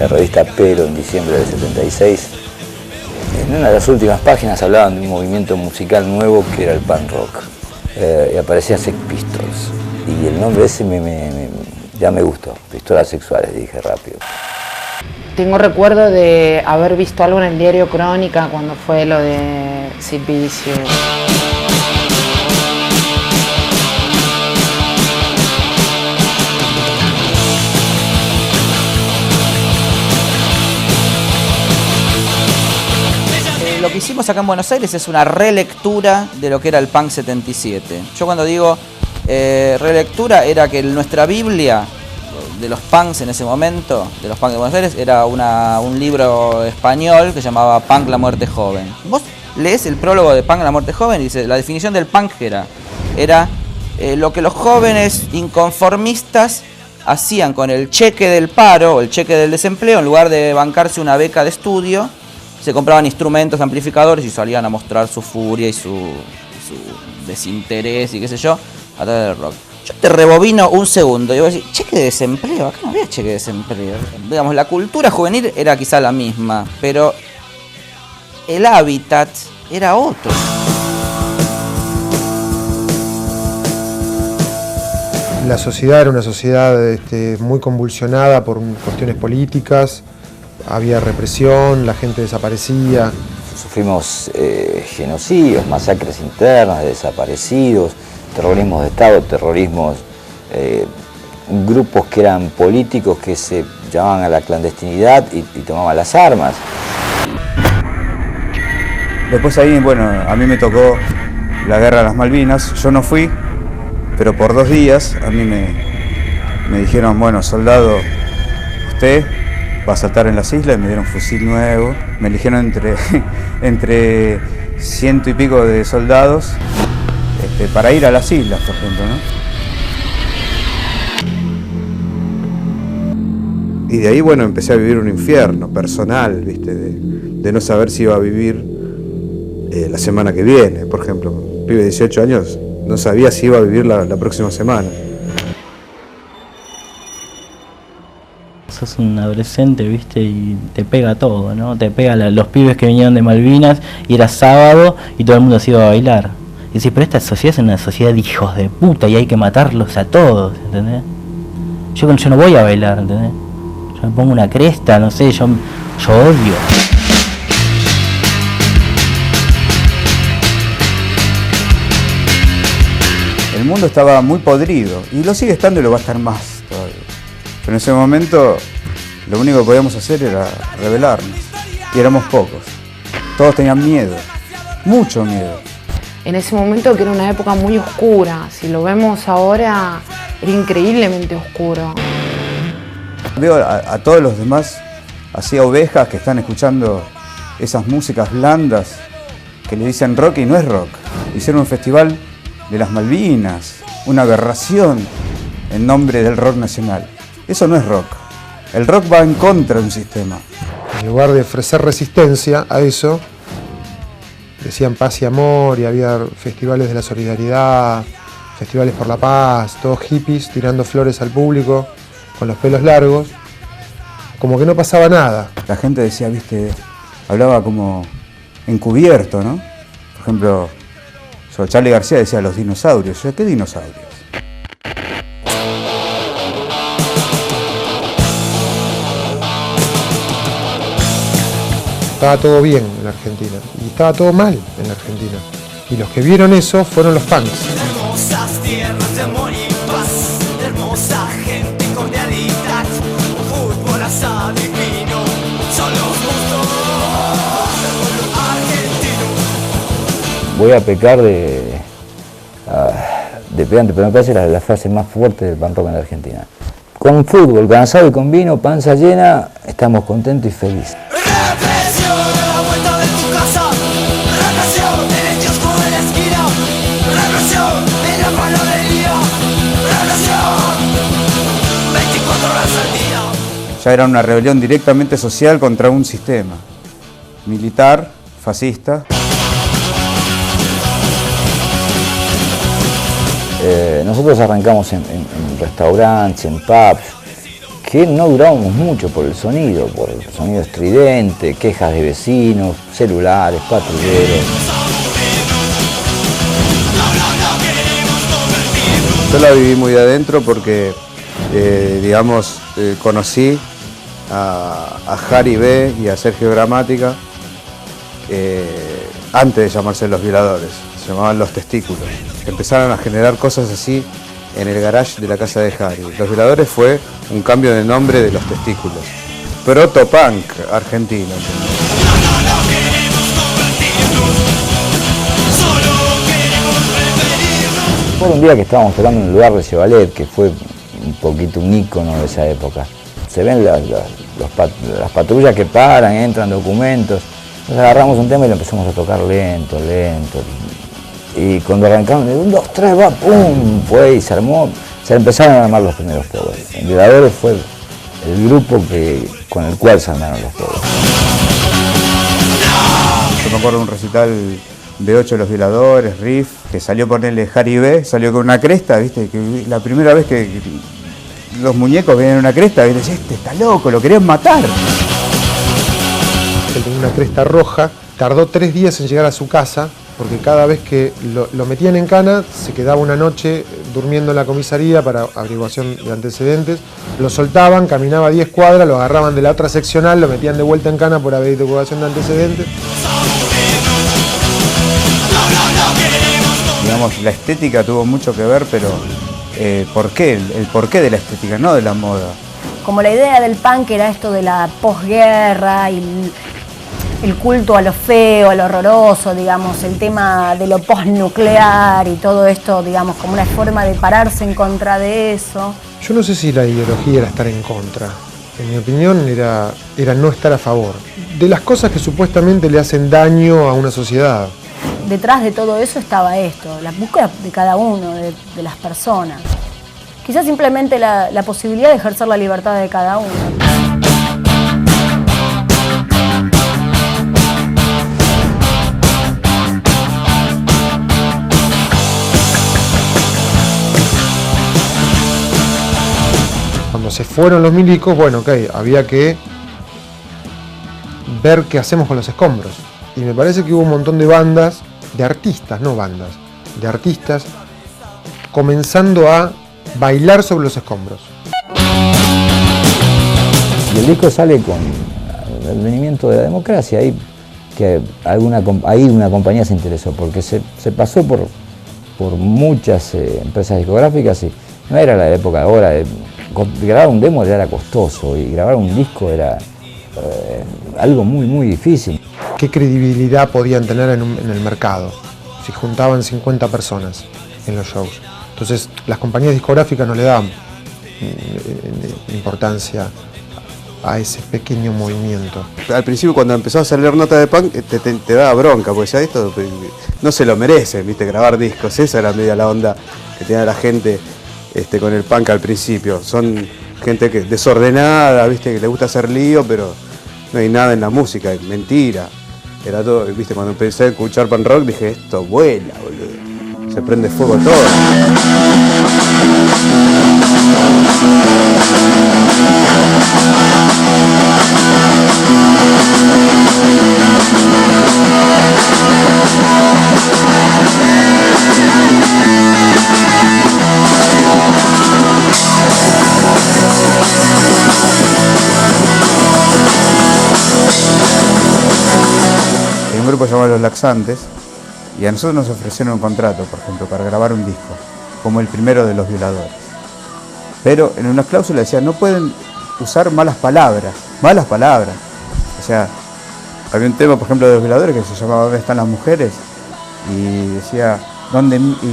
la revista Pero en diciembre del 76. En una de las últimas páginas hablaban de un movimiento musical nuevo que era el punk rock. Y aparecía Sex Pistols. Y el nombre ese ya me gustó, Pistolas Sexuales, dije rápido. Tengo recuerdo de haber visto algo en el diario Crónica cuando fue lo de Sid Vicious. Lo que hicimos acá en Buenos Aires es una relectura de lo que era el punk 77. Yo cuando digo relectura era que nuestra Biblia de los punks en ese momento, de los punks de Buenos Aires, era un libro español que se llamaba Punk la muerte joven. Vos lees el prólogo de Punk la muerte joven y dice, la definición del punk era lo que los jóvenes inconformistas hacían con el cheque del paro o el cheque del desempleo, en lugar de bancarse una beca de estudio, se compraban instrumentos, amplificadores y salían a mostrar su furia y su desinterés y qué sé yo, a través del rock. Yo te rebobino un segundo y voy a decir, cheque de desempleo, acá no había cheque de desempleo. Digamos, la cultura juvenil era quizá la misma, pero el hábitat era otro. La sociedad era una sociedad muy convulsionada por cuestiones políticas, había represión, la gente desaparecía. Sufrimos genocidios, masacres internas, desaparecidos, terrorismos de Estado, grupos que eran políticos que se llamaban a la clandestinidad y tomaban las armas. Después ahí, bueno, a mí me tocó la guerra de las Malvinas, yo no fui, pero por 2 días a mí me dijeron, bueno, soldado, usted va a saltar en las islas, y me dieron un fusil nuevo, me eligieron entre 100 y pico de soldados para ir a las islas, por ejemplo, ¿no? Y de ahí, bueno, empecé a vivir un infierno personal, ¿viste? De no saber si iba a vivir la semana que viene, por ejemplo. Un pibe de 18 años no sabía si iba a vivir la próxima semana. Sos un adolescente, ¿viste? Y te pega todo, ¿no? Te pega los pibes que vinieron de Malvinas y era sábado y todo el mundo se iba a bailar. Y decís, pero esta sociedad es una sociedad de hijos de puta y hay que matarlos a todos, ¿entendés? Yo no voy a bailar, ¿entendés? Yo me pongo una cresta, no sé, yo odio. El mundo estaba muy podrido y lo sigue estando y lo va a estar más todavía. Pero en ese momento lo único que podíamos hacer era rebelarnos y éramos pocos. Todos tenían miedo, mucho miedo. En ese momento, que era una época muy oscura, si lo vemos ahora, era increíblemente oscuro. Veo a todos los demás, así ovejas que están escuchando esas músicas blandas que le dicen rock y no es rock. Hicieron un festival de las Malvinas, una aberración en nombre del rock nacional. Eso no es rock. El rock va en contra de un sistema. En lugar de ofrecer resistencia a eso, decían paz y amor, y había festivales de la solidaridad, festivales por la paz, todos hippies tirando flores al público, con los pelos largos, como que no pasaba nada. La gente decía, viste, hablaba como encubierto, ¿no? Por ejemplo, sobre Charly García decía los dinosaurios. Yo, ¿qué dinosaurios? Estaba todo bien en la Argentina y estaba todo mal en la Argentina. Y los que vieron eso fueron los punks. Hermosas tierras de amor y paz, hermosa gente y cordialidad, fútbol, asado y vino, son los gustos del pueblo argentino. Voy a pecar de pedante, pero me parece la frase más fuerte del punk rock en la Argentina. Con fútbol, con asado y con vino, panza llena, estamos contentos y felices. Ya era una rebelión directamente social contra un sistema militar, fascista. Nosotros arrancamos en restaurantes, en pubs, que no durábamos mucho por el sonido estridente, quejas de vecinos, celulares, patrulleros. Yo la viví muy de adentro porque, conocí a Harry B y a Sergio Gramática antes de llamarse Los Violadores, se llamaban Los Testículos. Empezaron a generar cosas así en el garage de la casa de Harry. Los Violadores fue un cambio de nombre de Los Testículos. Proto-punk argentino. Fue un día que estábamos tocando en el lugar de Chevrolet, que fue un poquito un ícono de esa época. Se ven las patrullas que paran, entran documentos. Entonces agarramos un tema y lo empezamos a tocar lento, lento. Y cuando arrancamos, 1, 2, 3, va, pum, fue y se armó. Se empezaron a armar los primeros covers. En Violadores fue el grupo con el cual se armaron los covers. Yo me acuerdo de un recital de 8 de Los Violadores, riff, que salió ponerle Harry B, salió con una cresta, viste, que la primera vez que los muñecos vienen en una cresta, y decían, este está loco, lo querían matar. Él tenía una cresta roja, tardó 3 días en llegar a su casa, porque cada vez que lo metían en cana, se quedaba una noche durmiendo en la comisaría para averiguación de antecedentes, lo soltaban, caminaba 10 cuadras, lo agarraban de la otra seccional, lo metían de vuelta en cana por averiguación de antecedentes. Digamos, la estética tuvo mucho que ver, pero ¿por qué? El porqué de la estética, no de la moda. Como la idea del punk era esto de la posguerra y el culto a lo feo, a lo horroroso, digamos, el tema de lo postnuclear y todo esto, digamos, como una forma de pararse en contra de eso. Yo no sé si la ideología era estar en contra. En mi opinión era no estar a favor de las cosas que supuestamente le hacen daño a una sociedad. Detrás de todo eso estaba esto, la búsqueda de cada uno, de las personas. Quizás simplemente la posibilidad de ejercer la libertad de cada uno. Cuando se fueron los milicos, bueno, ok, había que ver qué hacemos con los escombros. Y me parece que hubo un montón de bandas, de artistas, no bandas, de artistas, comenzando a bailar sobre los escombros. Y el disco sale con el venimiento de la democracia, ahí que una compañía se interesó, porque se pasó por muchas empresas discográficas y no era la época ahora, grabar un demo ya era costoso y grabar un disco era algo muy muy difícil. ¿Qué credibilidad podían tener en el mercado si juntaban 50 personas en los shows? Entonces las compañías discográficas no le daban importancia a ese pequeño movimiento. Al principio cuando empezó a salir nota de punk te daba bronca, porque ya esto no se lo merecen, viste, grabar discos, esa era media la onda que tenía la gente con el punk al principio. Son gente desordenada, viste, que le gusta hacer lío, pero no hay nada en la música, es mentira. Era todo, viste, cuando empecé a escuchar punk rock dije, esto vuela, boludo. Se prende fuego todo. Hay un grupo llamado Los Laxantes y a nosotros nos ofrecieron un contrato, por ejemplo, para grabar un disco, como el primero de Los Violadores. Pero en unas cláusulas decía, no pueden usar malas palabras. O sea, había un tema, por ejemplo, de Los Violadores que se llamaba ¿Dónde están las mujeres? Y decía,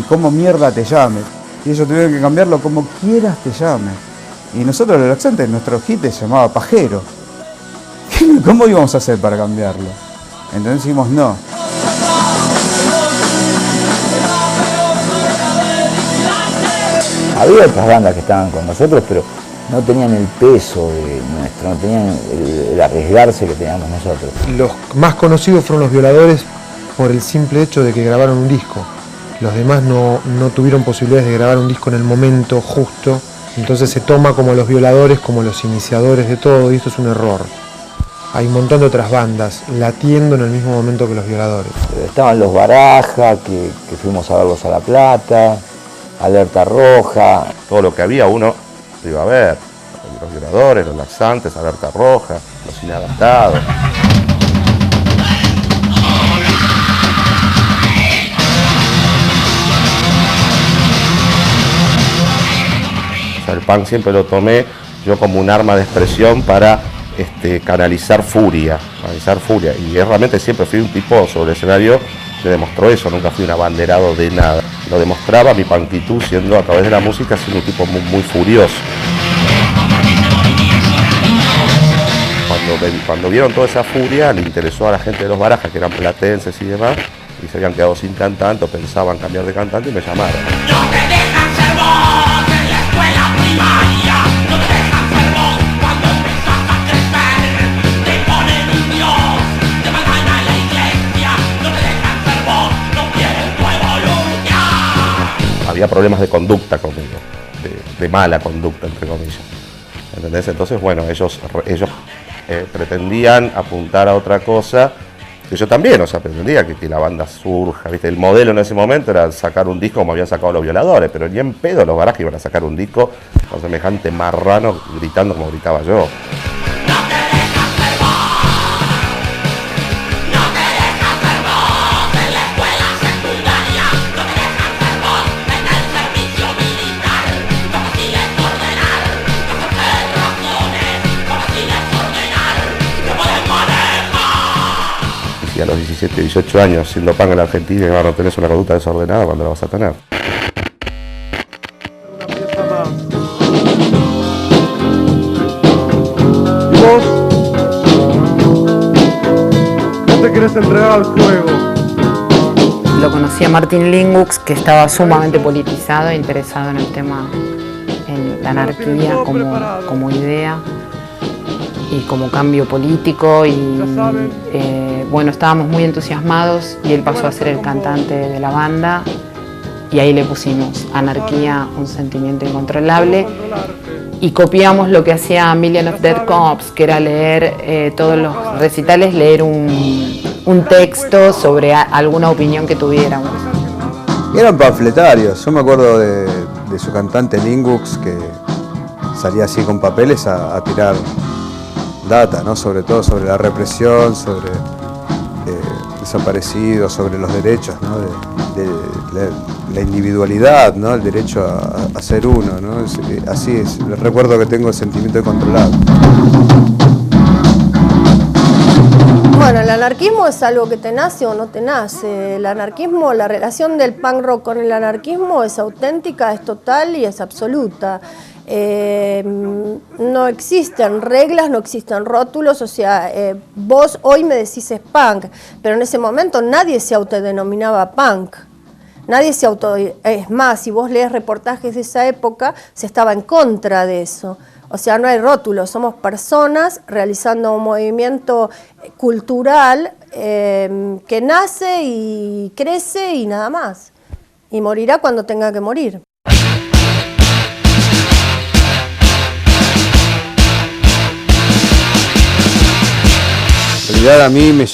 ¿cómo mierda te llames? Y ellos tuvieron que cambiarlo como quieras te llames. Y nosotros, Los Laxantes, nuestro hit se llamaba Pajero. ¿Cómo íbamos a hacer para cambiarlo? Entonces dijimos no. Había otras bandas que estaban con nosotros, pero no tenían el peso de nuestro, no tenían el arriesgarse que teníamos nosotros. Los más conocidos fueron Los Violadores por el simple hecho de que grabaron un disco. Los demás no tuvieron posibilidades de grabar un disco en el momento justo Entonces se toma como los violadores, como los iniciadores de todo, y esto es un error. Hay un montón de otras bandas latiendo en el mismo momento que los violadores. Estaban los Baraja, que fuimos a verlos a La Plata, Alerta Roja. Todo lo que había uno lo iba a ver. Los violadores, los laxantes, Alerta Roja, los inadaptados. O sea, el punk siempre lo tomé yo como un arma de expresión para canalizar furia. Y realmente siempre fui un tipo sobre el escenario que demostró eso, nunca fui un abanderado de nada. Lo demostraba mi punkitud siendo a través de la música, siendo un tipo muy, muy furioso. Cuando vieron toda esa furia, le interesó a la gente de los Barajas, que eran platenses y demás, y se habían quedado sin cantante, o pensaban cambiar de cantante, y me llamaron. No te dejan ser vos en la escuela primaria, no te dejan ser vos cuando empezás a crecer, te ponen un dios, te mandan a la iglesia, no te dejan ser vos, no quieren tu evolución. Había problemas de conducta conmigo, de mala conducta, entre comillas. ¿Entendés? Entonces, bueno, ellos pretendían apuntar a otra cosa, que yo también, o sea, pretendía que la banda surja, ¿viste? El modelo en ese momento era sacar un disco como habían sacado los violadores, pero ni en pedo los Barajas iban a sacar un disco con semejante marrano gritando como gritaba yo. Y a los 17, 18 años, siendo punk en la Argentina, no tenés una conducta desordenada, ¿cuándo la vas a tener? ¿Y vos? ¿No te querés entregar al fuego? Lo conocí a Martin Lingux, que estaba sumamente politizado e interesado en el tema, en la anarquía como idea y como cambio político, y bueno, estábamos muy entusiasmados y él pasó a ser el cantante de la banda, y ahí le pusimos Anarquía, un sentimiento incontrolable, y copiamos lo que hacía Million of Dead Cops, que era leer todos los recitales, leer un texto sobre alguna opinión que tuviéramos. Eran panfletarios. Yo me acuerdo de su cantante Lingux, que salía así con papeles a tirar data, ¿no? Sobre todo sobre la represión, sobre desaparecidos, sobre los derechos, ¿no? de la individualidad, ¿no? El derecho a ser uno, ¿no? Así es. Recuerdo que tengo el sentimiento de controlado. Bueno, el anarquismo es algo que te nace o no te nace. El anarquismo, la relación del punk rock con el anarquismo es auténtica, es total y es absoluta. No existen reglas, no existen rótulos, o sea, vos hoy me decís es punk, pero en ese momento nadie se autodenominaba punk. Nadie se es más, si vos lees reportajes de esa época, se estaba en contra de eso. O sea, no hay rótulos, somos personas realizando un movimiento cultural que nace y crece y nada más. Y morirá cuando tenga que morir. En realidad a mí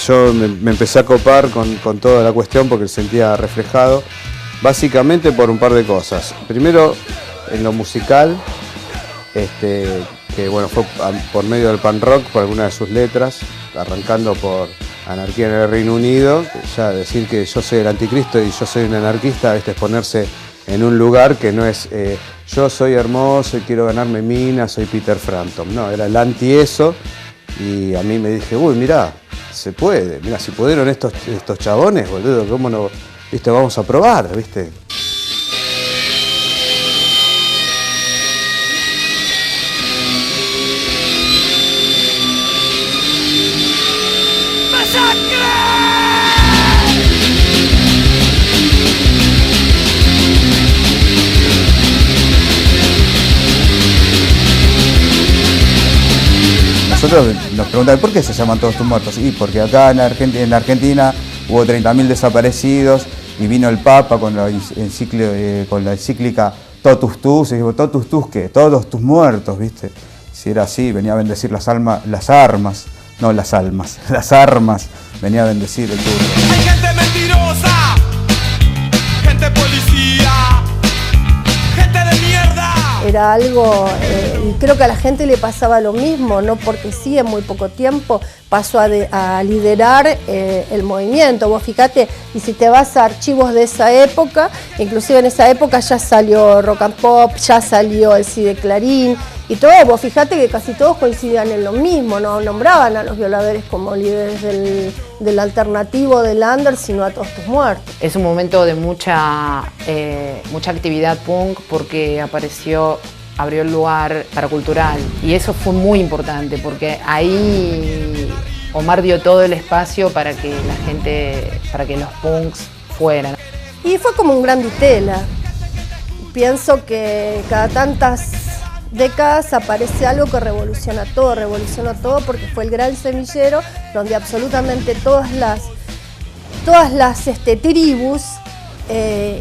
yo me empecé a copar con toda la cuestión porque sentía reflejado, básicamente por un par de cosas. Primero, en lo musical, que bueno, fue por medio del punk rock, por alguna de sus letras, arrancando por Anarquía en el Reino Unido. Ya decir que yo soy el anticristo y yo soy un anarquista, es ponerse en un lugar que no es yo soy hermoso y quiero ganarme minas, soy Peter Frampton. No, era el anti eso. Y a mí me dije, uy, mirá, se puede, mirá, si pudieron estos chabones, boludo, ¿cómo no? ¿Viste? Vamos a probar, ¿viste? Nosotros nos preguntan, ¿por qué se llaman Todos tus muertos? Y porque acá en Argentina hubo 30.000 desaparecidos y vino el Papa con la encíclica totus tus, y digo, totus tus, ¿qué? Todos tus muertos, ¿viste? Si era así, venía a bendecir las armas, venía a bendecir el turno. Hay gente mentirosa, gente policía, gente de mierda. Era algo, y creo que a la gente le pasaba lo mismo, ¿no? Porque sí, en muy poco tiempo pasó a liderar el movimiento. Vos fíjate, y si te vas a archivos de esa época, inclusive en esa época ya salió Rock and Pop, ya salió el CIDE Clarín, y todo, vos fíjate que casi todos coincidían en lo mismo, no nombraban a los violadores como líderes del alternativo, del under, sino a todos tus muertos. Es un momento de mucha actividad punk porque abrió el lugar para cultural y eso fue muy importante porque ahí Omar dio todo el espacio para que los punks fueran. Y fue como un gran ditela. Pienso que cada tantas décadas aparece algo que revoluciona todo porque fue el gran semillero donde absolutamente todas las tribus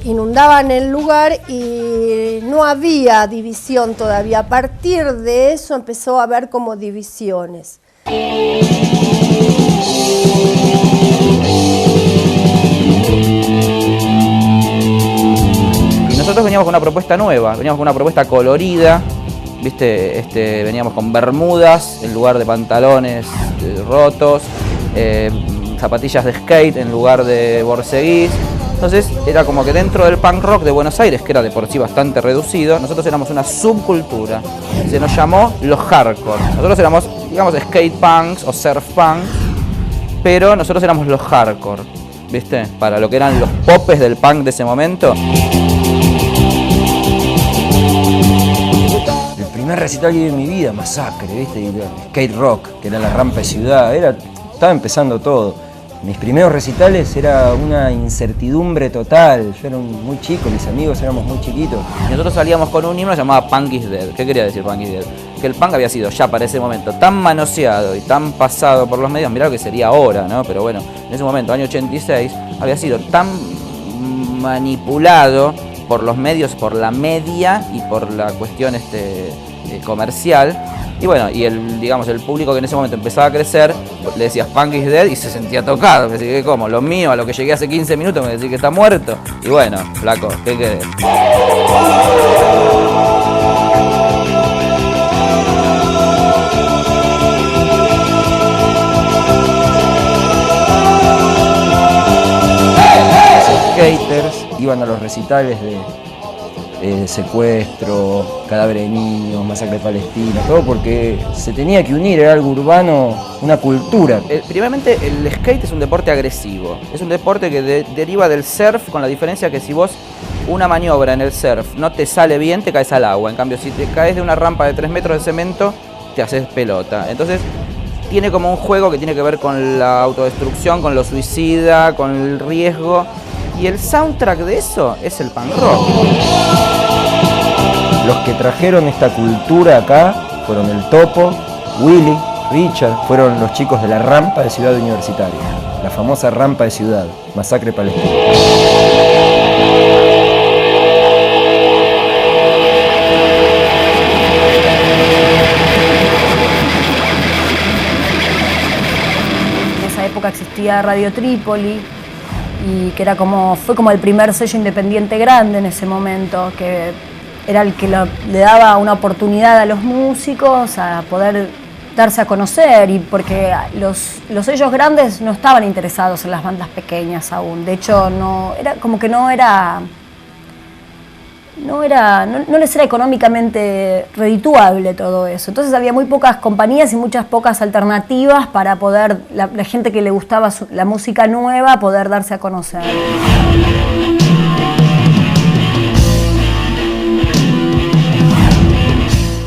inundaban el lugar y no había división todavía. A partir de eso empezó a haber como divisiones. Y nosotros veníamos con una propuesta nueva, veníamos con una propuesta colorida, ¿viste? Veníamos con bermudas en lugar de pantalones rotos, zapatillas de skate en lugar de borceguís. Entonces era como que dentro del punk rock de Buenos Aires, que era de por sí bastante reducido, nosotros éramos una subcultura. Se nos llamó los hardcore. Nosotros éramos, digamos, skate punks o surf punks, pero nosotros éramos los hardcore, ¿viste? Para lo que eran los popes del punk de ese momento. El primer recital que vi en mi vida, Masacre, ¿viste? Y skate rock, que era la rampa de ciudad, estaba empezando todo. Mis primeros recitales era una incertidumbre total, yo era muy chico, mis amigos éramos muy chiquitos. Y nosotros salíamos con un himno llamado Punk is Dead. ¿Qué quería decir Punk is Dead? Que el punk había sido ya para ese momento tan manoseado y tan pasado por los medios, mirá lo que sería ahora, ¿no? Pero bueno, en ese momento, año 86, había sido tan manipulado por los medios, por la media y por la cuestión comercial. Y bueno, y el público que en ese momento empezaba a crecer, le decías Punk is Dead y se sentía tocado. Me decía, ¿cómo? Lo mío, a lo que llegué hace 15 minutos, me decís que está muerto. Y bueno, flaco, ¿qué querés? Los skaters iban a los recitales de Secuestro, Cadáver de Niños, Masacre de Palestina, todo porque se tenía que unir, era algo urbano, una cultura. Primeramente, el skate es un deporte agresivo, es un deporte que deriva del surf, con la diferencia que si vos una maniobra en el surf no te sale bien, te caes al agua. En cambio, si te caes de una rampa de 3 metros de cemento, te haces pelota. Entonces, tiene como un juego que tiene que ver con la autodestrucción, con lo suicida, con el riesgo. Y el soundtrack de eso es el punk rock. Los que trajeron esta cultura acá fueron el Topo, Willy, Richard, fueron los chicos de la rampa de Ciudad Universitaria, la famosa rampa de Ciudad, Masacre Palestina. En esa época existía Radio Trípoli, y que fue como el primer sello independiente grande en ese momento, que era el que le daba una oportunidad a los músicos a poder darse a conocer, y porque los sellos grandes no estaban interesados en las bandas pequeñas aún. De hecho, no les era económicamente redituable todo eso. Entonces había muy pocas compañías y pocas alternativas para poder, la gente que le gustaba la música nueva, poder darse a conocer.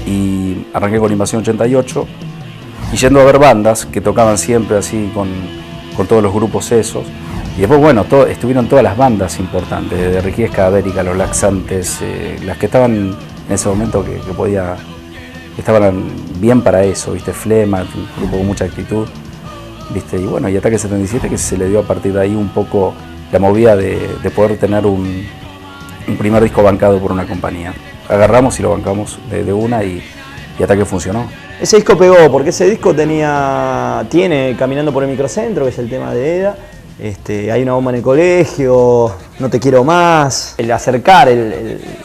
Y arranqué con Invasión 88 y yendo a ver bandas que tocaban siempre así con todos los grupos esos. Y después, bueno, estuvieron todas las bandas importantes, desde Rigidez Cadavérica, Los Laxantes, las que estaban en ese momento que estaban bien para eso, ¿viste? Flema, un grupo con mucha actitud, ¿viste? Y bueno, y Ataque 77, que se le dio a partir de ahí un poco la movida de poder tener un primer disco bancado por una compañía. Agarramos y lo bancamos de una y hasta que funcionó. Ese disco pegó porque ese disco tiene Caminando por el Microcentro, que es el tema de Eda. Hay una bomba en el colegio, No te quiero más. El acercar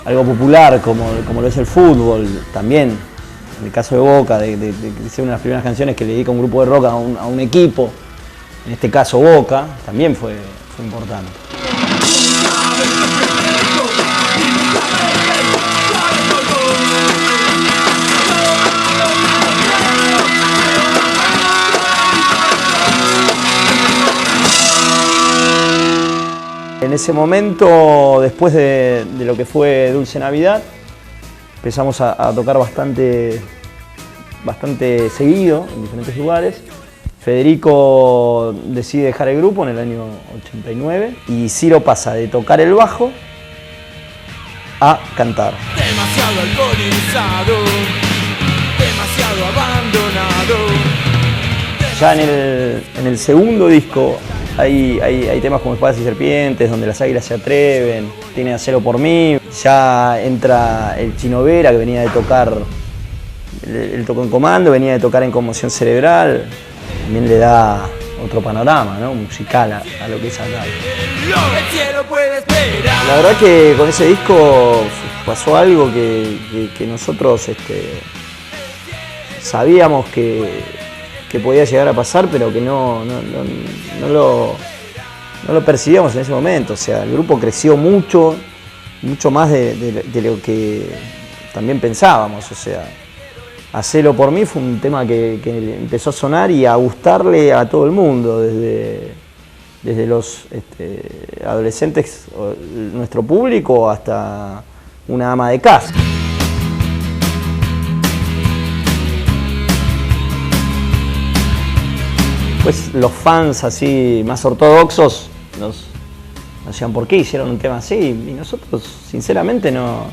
algo popular como lo es el fútbol, también, en el caso de Boca, de ser una de las primeras canciones que le dedica un grupo de rock a un equipo, en este caso Boca, también fue importante. En ese momento, después de lo que fue Dulce Navidad, empezamos a tocar bastante seguido en diferentes lugares. Federico decide dejar el grupo en el año 89 y Ciro pasa de tocar el bajo a cantar. Demasiado alcoholizado, demasiado abandonado. Ya en el segundo disco hay temas como Espadas y Serpientes, donde las águilas se atreven, tiene Hacelo por mí. Ya entra el Chino Vera, que venía de tocar, él tocó en Comando, venía de tocar en Conmoción Cerebral. También le da otro panorama, ¿no?, musical a lo que es acá. La verdad que con ese disco pasó algo que nosotros sabíamos que podía llegar a pasar, pero que no lo percibíamos en ese momento. O sea, el grupo creció mucho más de lo que también pensábamos. O sea, Hacelo por mí fue un tema que empezó a sonar y a gustarle a todo el mundo, desde los adolescentes, nuestro público, hasta una ama de casa. Pues los fans así más ortodoxos nos decían por qué hicieron un tema así, y nosotros sinceramente no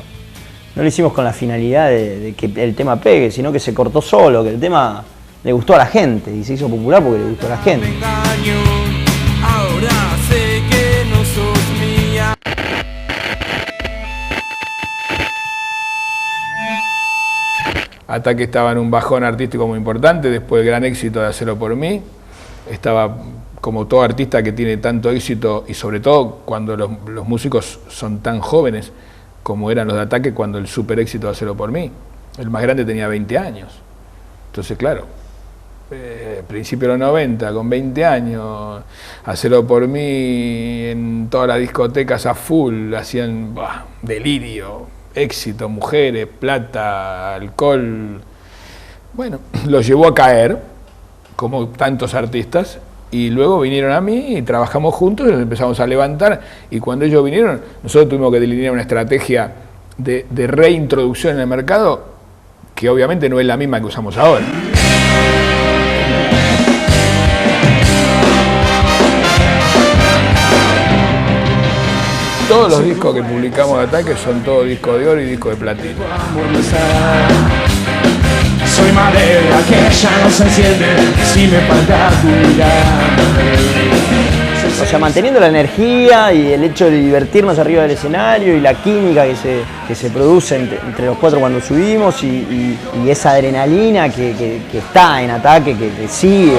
lo hicimos con la finalidad de que el tema pegue, sino que se cortó solo, que el tema le gustó a la gente y se hizo popular porque le gustó a la gente. Ahora sé que no sos mía. Ataque estaba en un bajón artístico muy importante después del gran éxito de Hacelo por mí. Estaba, como todo artista que tiene tanto éxito, y sobre todo cuando los músicos son tan jóvenes como eran los de Ataque cuando el super éxito de Hacelo por mí. El más grande tenía 20 años. Entonces, claro, principio de los 90, con 20 años, Hacelo por mí en todas las discotecas a full, hacían delirio, éxito, mujeres, plata, alcohol. Bueno, los llevó a caer, como tantos artistas, y luego vinieron a mí y trabajamos juntos y nos empezamos a levantar, y cuando ellos vinieron, nosotros tuvimos que delinear una estrategia de reintroducción en el mercado que obviamente no es la misma que usamos ahora. Todos los discos que publicamos de Ataque son todos discos de oro y discos de platino. Soy madera que ya no se enciende si me falta tu mirada. O sea, manteniendo la energía y el hecho de divertirnos arriba del escenario y la química que se produce entre los cuatro cuando subimos y esa adrenalina que está en Ataque, que sigue.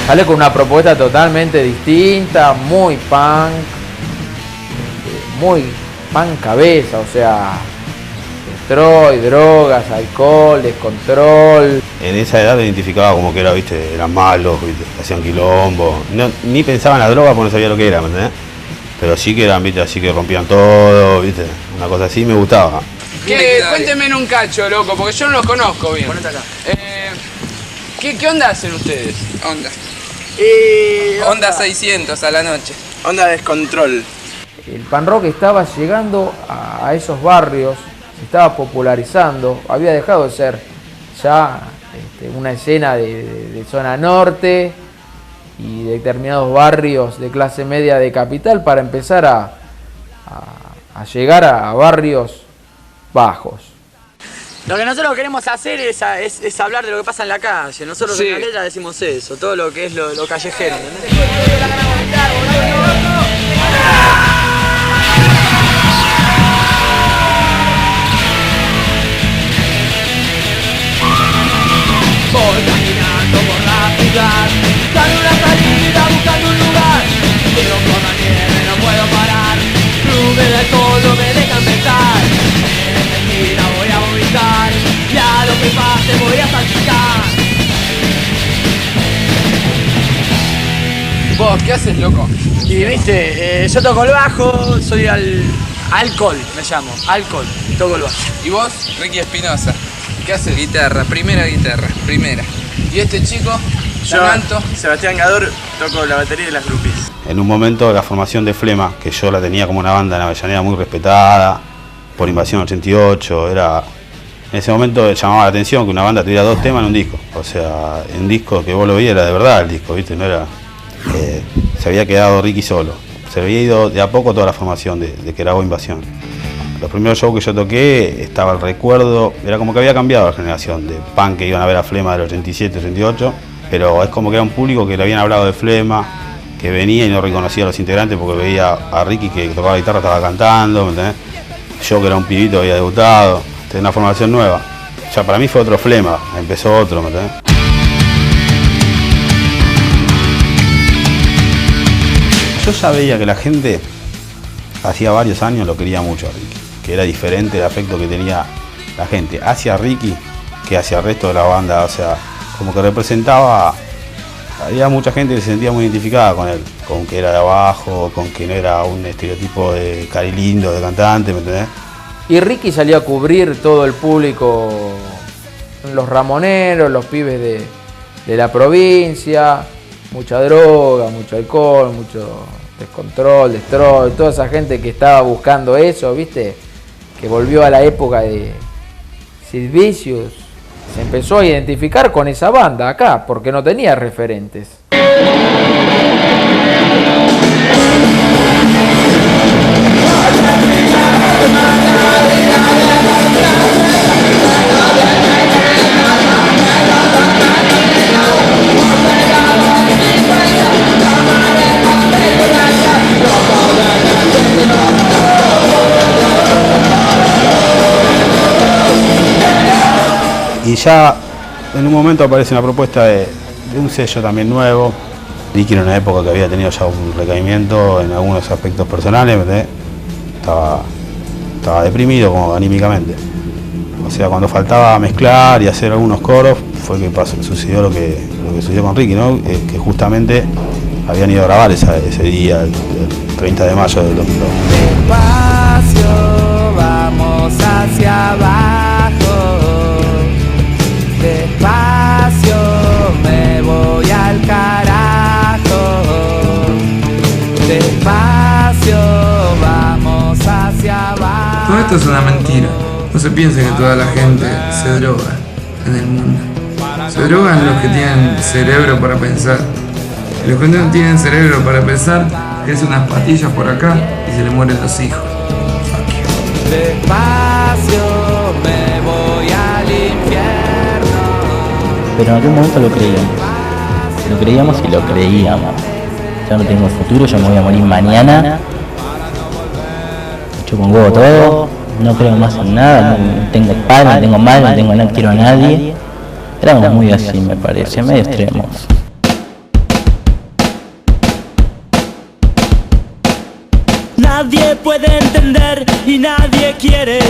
Sale con una propuesta totalmente distinta, muy punk cabeza, o sea, destroy, drogas, alcohol, descontrol. En esa edad me identificaba como que era, viste, eran malos, ¿viste? Hacían quilombo. No, ni pensaba en la droga porque no sabía lo que era, ¿me entendés? pero sí que eran, viste, así que rompían todo, viste, una cosa así me gustaba. Cuéntenme en un cacho, loco, porque yo no los conozco bien. Ponete acá. ¿Qué onda hacen ustedes? Onda 600 a la noche. Onda descontrol. El pan rock estaba llegando a esos barrios, se estaba popularizando, había dejado de ser ya una escena de zona norte y de determinados barrios de clase media de capital para empezar a llegar a barrios bajos. Lo que nosotros queremos hacer es hablar de lo que pasa en la calle. Nosotros en la letra decimos eso, todo lo que es lo callejero, ¿entendés? Voy caminando por la ciudad, buscando una salida, buscando un lugar. Pero con la nieve no puedo parar, nubes de alcohol no me dejan pensar. En esta esquina voy a vomitar, y a lo que pase voy a salpicar. ¿Vos qué haces, loco? Y viste, yo toco el bajo, soy alcohol, me llamo, alcohol, toco el bajo. ¿Y vos? Ricky Espinosa. ¿Qué haces? Guitarra, primera. ¿Y este chico? Yo, Sebastián Gador, toco la batería de las groupies. En un momento la formación de Flema, que yo la tenía como una banda en Avellaneda muy respetada, por Invasión 88, en ese momento llamaba la atención que una banda tuviera 2 temas en un disco. O sea, un disco que vos lo veías era de verdad el disco, ¿viste? No era, se había quedado Ricky solo. Se había ido de a poco toda la formación de que era Invasión. Los primeros shows que yo toqué, estaba el recuerdo, era como que había cambiado la generación de punk que iban a ver a Flema del 87, 88, pero es como que era un público que le habían hablado de Flema, que venía y no reconocía a los integrantes porque veía a Ricky que tocaba la guitarra, estaba cantando, ¿me entendés? Yo que era un pibito había debutado, tenía una formación nueva. Ya para mí fue otro Flema, empezó otro, ¿me entendés? Yo ya veía que la gente hacía varios años lo quería mucho a Ricky, que era diferente el afecto que tenía la gente hacia Ricky que hacia el resto de la banda, o sea, como que representaba, había mucha gente que se sentía muy identificada con él, con que era de abajo, con que no era un estereotipo de cari lindo, de cantante, ¿me entendés? Y Ricky salió a cubrir todo el público, los ramoneros, los pibes de la provincia, mucha droga, mucho alcohol, mucho descontrol, destroy, toda esa gente que estaba buscando eso, ¿viste? Que volvió a la época de Sid Vicious, se empezó a identificar con esa banda acá, porque no tenía referentes. Y ya en un momento aparece una propuesta de un sello también nuevo. Ricky en una época que había tenido ya un recaimiento en algunos aspectos personales, ¿verdad? Estaba deprimido como anímicamente. O sea, cuando faltaba mezclar y hacer algunos coros, fue que sucedió lo que sucedió con Ricky, ¿no? Que justamente habían ido a grabar ese día, el 30 de mayo del 2002. Despacio, vamos hacia abajo. Despacio, me voy al carajo. Despacio, vamos hacia abajo. Todo esto es una mentira. No se piense que toda la gente se droga en el mundo. Se drogan los que tienen cerebro para pensar. Y los que no tienen cerebro para pensar, es unas pastillas por acá y se le mueren los hijos. Despacio, me voy al infierno. Pero en aquel momento lo creíamos. Lo creíamos y lo creíamos. Ya no tengo futuro, yo me voy a morir mañana. Yo con huevo todo, no creo más en nada, no tengo padre, no tengo madre, no quiero a nadie. Éramos muy así, me parece, medio extremos. Nadie puede entender y nadie quiere.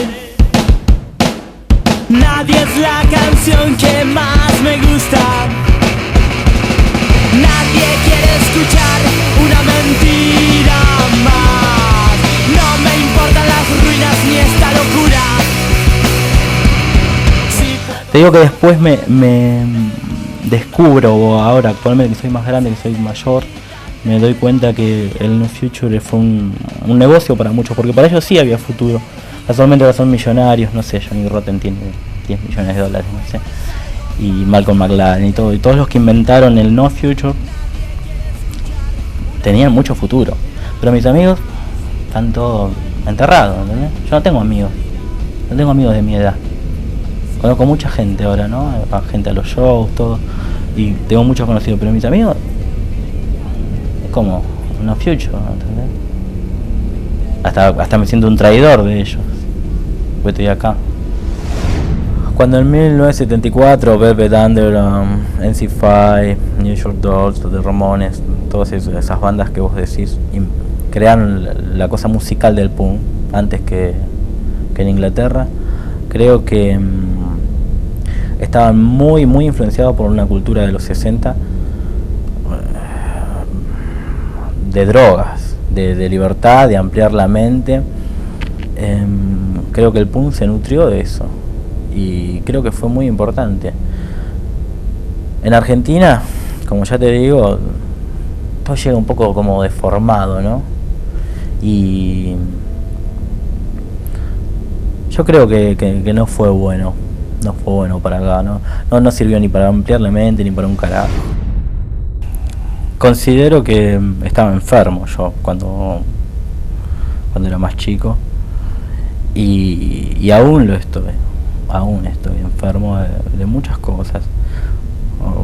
Nadie es la canción que más me gusta. Nadie quiere escuchar una mentira más. te digo que después me descubro, o ahora actualmente que soy más grande, que soy mayor, me doy cuenta que el No Future fue un negocio para muchos, porque para ellos sí había futuro. Casualmente ahora son millonarios, no sé, Johnny Rotten tiene 10 millones de dólares, no sé, y Malcolm McLaren y todos los que inventaron el No Future tenían mucho futuro, pero mis amigos están todos enterrados, ¿entendés? Yo no tengo amigos de mi edad. Conozco mucha gente ahora, ¿no? Gente a los shows, todo, y tengo muchos conocidos, pero mis amigos es como No Future, ¿entendés? Hasta me siento un traidor de ellos, porque estoy acá. Cuando en 1974 Velvet Underground, NC5, New York Dolls, The Ramones, todas esas bandas que vos decís, crearon la cosa musical del punk antes que en Inglaterra, creo que estaban muy influenciados por una cultura de los 60 de drogas, de libertad, de ampliar la mente. Creo que el punk se nutrió de eso y creo que fue muy importante. En Argentina, como ya te digo, todo llega un poco como deformado, ¿no? Y yo creo que no fue bueno para acá, no sirvió ni para ampliar la mente ni para un carajo. Considero que estaba enfermo yo cuando era más chico y aún estoy enfermo de muchas cosas.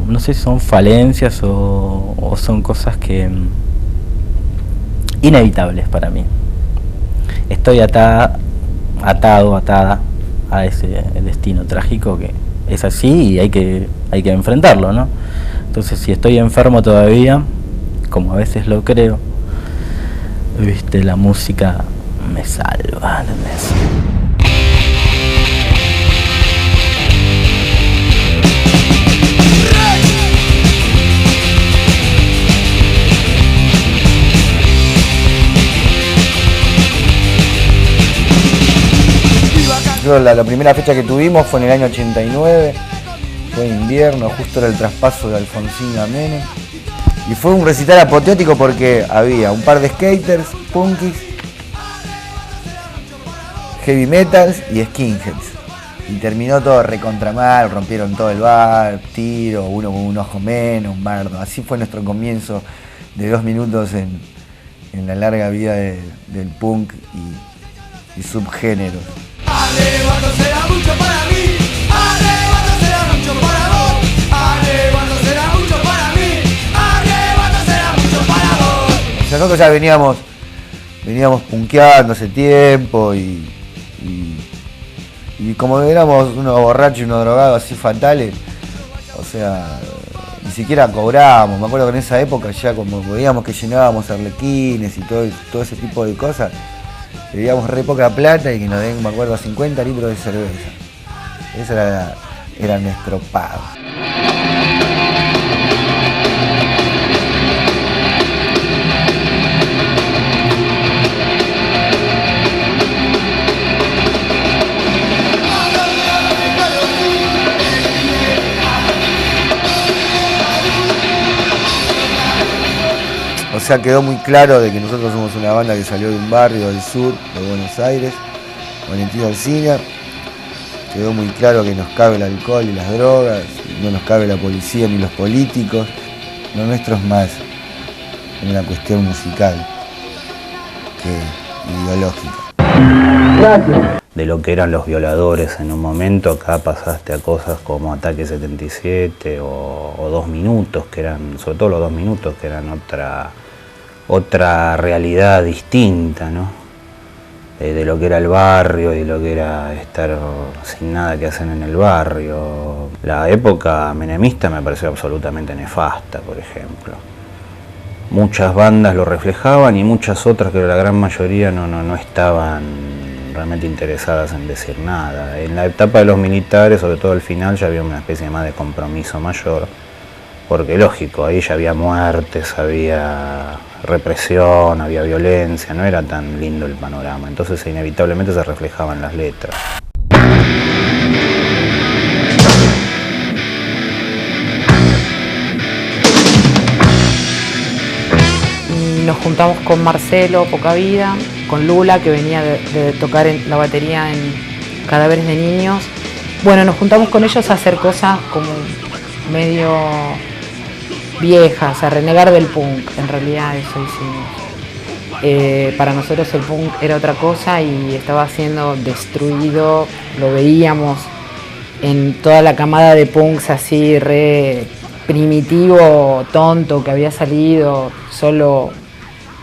No sé si son falencias o son cosas que inevitables para mí. Estoy atada a ese destino trágico que es así y hay que enfrentarlo, ¿no? Entonces, si estoy enfermo todavía, como a veces lo creo, viste, la música me salva, ¿entendés? La primera fecha que tuvimos fue en el año 89, fue en invierno, justo era el traspaso de Alfonsín a Menem. Y fue un recital apoteótico porque había un par de skaters, punkis, heavy metals y skinheads. Y terminó todo recontra mal, rompieron todo el bar, tiro, uno con un ojo menos, un bardo. Así fue nuestro comienzo de 2 minutos en la larga vida del punk y subgéneros. Arrebando será mucho para mí, arrebando será mucho para vos, arrebando será mucho para mí, arrebando será mucho para vos. Nosotros ya veníamos punkeando hace tiempo y como éramos unos borrachos y unos drogados así fatales, o sea, ni siquiera cobrábamos. Me acuerdo que en esa época ya como veíamos que llenábamos arlequines y todo ese tipo de cosas, pedíamos re poca plata y que nos den, me acuerdo, 50 litros de cerveza. Ese era nuestro pago. O sea, quedó muy claro de que nosotros somos una banda que salió de un barrio del sur de Buenos Aires, Valentín Alsina. Quedó muy claro que nos cabe el alcohol y las drogas, no nos cabe la policía ni los políticos. Lo nuestro es más una cuestión musical que ideológica. Gracias. De lo que eran los violadores en un momento, acá pasaste a cosas como Ataque 77 o 2 minutos, que eran, sobre todo los 2 minutos, que eran otra realidad distinta, ¿no? De lo que era el barrio y lo que era estar sin nada que hacer en el barrio. La época menemista me pareció absolutamente nefasta, por ejemplo. Muchas bandas lo reflejaban y muchas otras, que la gran mayoría no estaban realmente interesadas en decir nada. En la etapa de los militares, sobre todo al final, ya había una especie más de compromiso mayor, porque lógico, ahí ya había muertes, había represión, había violencia, no era tan lindo el panorama, entonces inevitablemente se reflejaba en las letras. juntamos con Marcelo Poca Vida, con Lula, que venía de tocar la batería en Cadáveres de Niños. Bueno, nos juntamos con ellos a hacer cosas como medio viejas, a renegar del punk, en realidad eso hicimos. Para nosotros el punk era otra cosa y estaba siendo destruido, lo veíamos en toda la camada de punks así re primitivo, tonto, que había salido, solo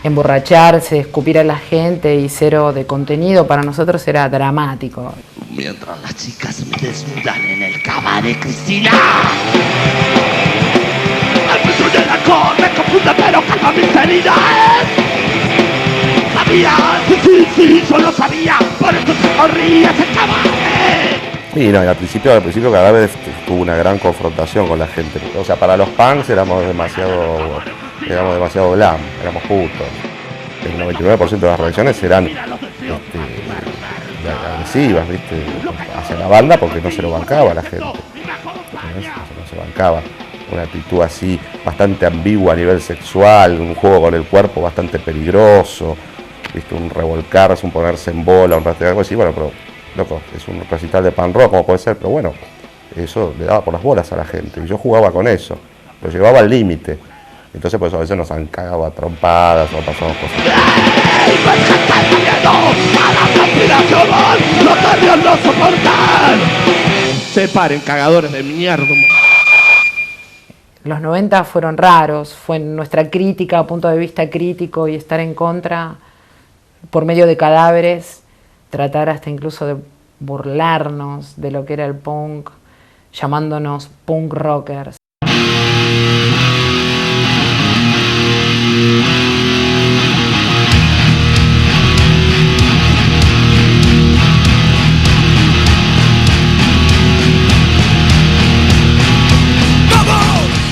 emborracharse, escupir a la gente y cero de contenido. Para nosotros era dramático. Mientras las chicas me desnudan en el cabaret Cristina, el precio del alcohol me confunde pero calma mis heridas. Sabía, sí, yo lo sabía, por eso se corría ese cabaret. Sí, no, al principio cada vez tuvo una gran confrontación con la gente. O sea, para los punks éramos demasiado glam, éramos putos. El 99% de las reacciones eran agresivas, ¿viste? Hacia la banda porque no se lo bancaba a la gente. No se bancaba. Una actitud así bastante ambigua a nivel sexual, un juego con el cuerpo bastante peligroso, ¿viste? Un revolcarse, un ponerse en bola, un rastrear, algo así, bueno, pero loco, es un recital de punk rock, como puede ser, pero bueno, eso le daba por las bolas a la gente, y yo jugaba con eso, lo llevaba al límite, entonces pues a veces nos han cagado a trompadas, o pasamos cosas. Se paren, cagadores de mierda. Los 90 fueron raros, fue nuestra crítica, punto de vista crítico y estar en contra por medio de Cadáveres, tratar hasta incluso de burlarnos de lo que era el punk, llamándonos punk rockers.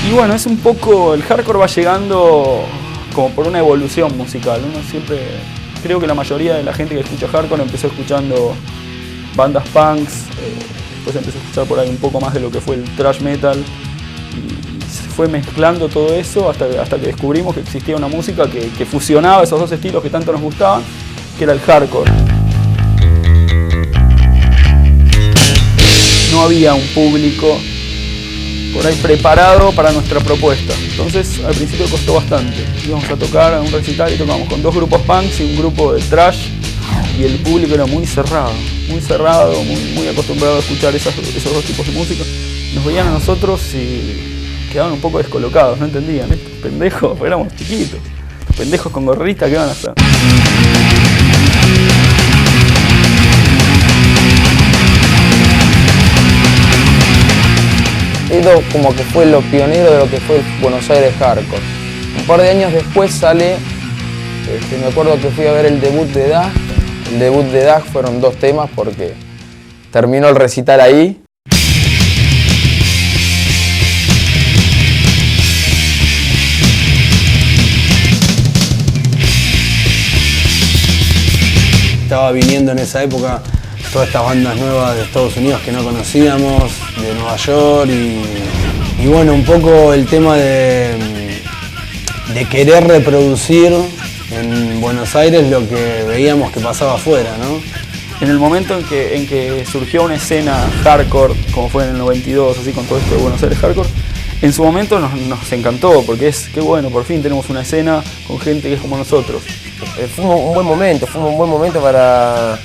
Y bueno, es un poco, el hardcore va llegando como por una evolución musical. Uno siempre, creo que la mayoría de la gente que escucha hardcore empezó escuchando bandas punks, después empezó a escuchar por ahí un poco más de lo que fue el thrash metal, y se fue mezclando todo eso hasta que descubrimos que existía una música que fusionaba esos dos estilos que tanto nos gustaban, que era el hardcore. No había un público por ahí preparado para nuestra propuesta, entonces al principio costó bastante. Íbamos a tocar a un recital y tocamos con dos grupos punks y un grupo de thrash, y el público era muy cerrado, muy acostumbrado a escuchar esos dos tipos de música. Nos veían a nosotros y quedaban un poco descolocados, no entendían, estos pendejos, éramos chiquitos, estos pendejos con gorrita, ¿qué van a hacer? Edo como que fue lo pionero de lo que fue el Buenos Aires Hardcore. Un par de años después sale, me acuerdo que fui a ver el debut de Dag. El debut de Dag fueron 2 temas porque terminó el recital ahí. Estaba viniendo en esa época todas estas bandas nuevas de Estados Unidos que no conocíamos, de Nueva York, y bueno, un poco el tema de querer reproducir en Buenos Aires lo que veíamos que pasaba afuera, ¿no? En el momento en que surgió una escena hardcore, como fue en el 92, así con todo esto de Buenos Aires Hardcore, en su momento nos encantó, porque qué bueno, por fin tenemos una escena con gente que es como nosotros. Fue un buen momento para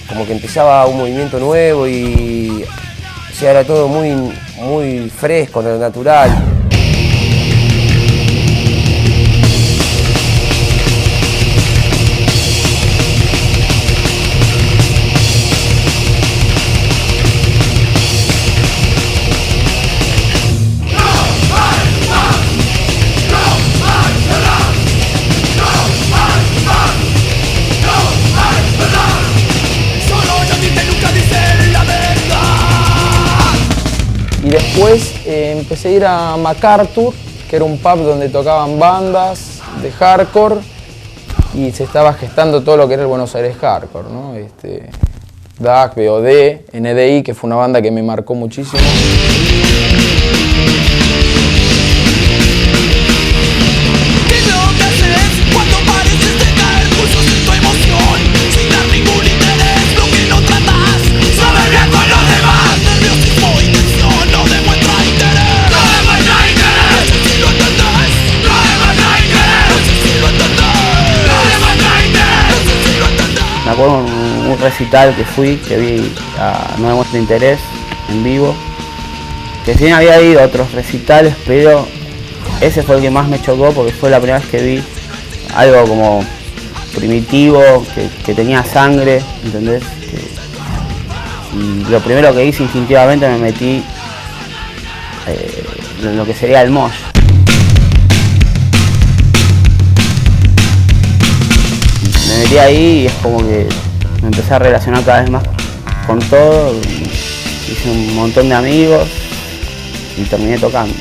como que empezaba un movimiento nuevo y o sea, era todo muy fresco, natural. Y después empecé a ir a MacArthur, que era un pub donde tocaban bandas de hardcore y se estaba gestando todo lo que era el Buenos Aires Hardcore, ¿no? DAC, BOD, NDI, que fue una banda que me marcó recital que fui, que vi a No Demuestra Interés en vivo, que sí había ido a otros recitales, pero ese fue el que más me chocó porque fue la primera vez que vi algo como primitivo, que tenía sangre, ¿entendés? Y lo primero que hice instintivamente me metí en lo que sería el mosh. Me metí ahí y es como que me empecé a relacionar cada vez más con todo, hice un montón de amigos y terminé tocando.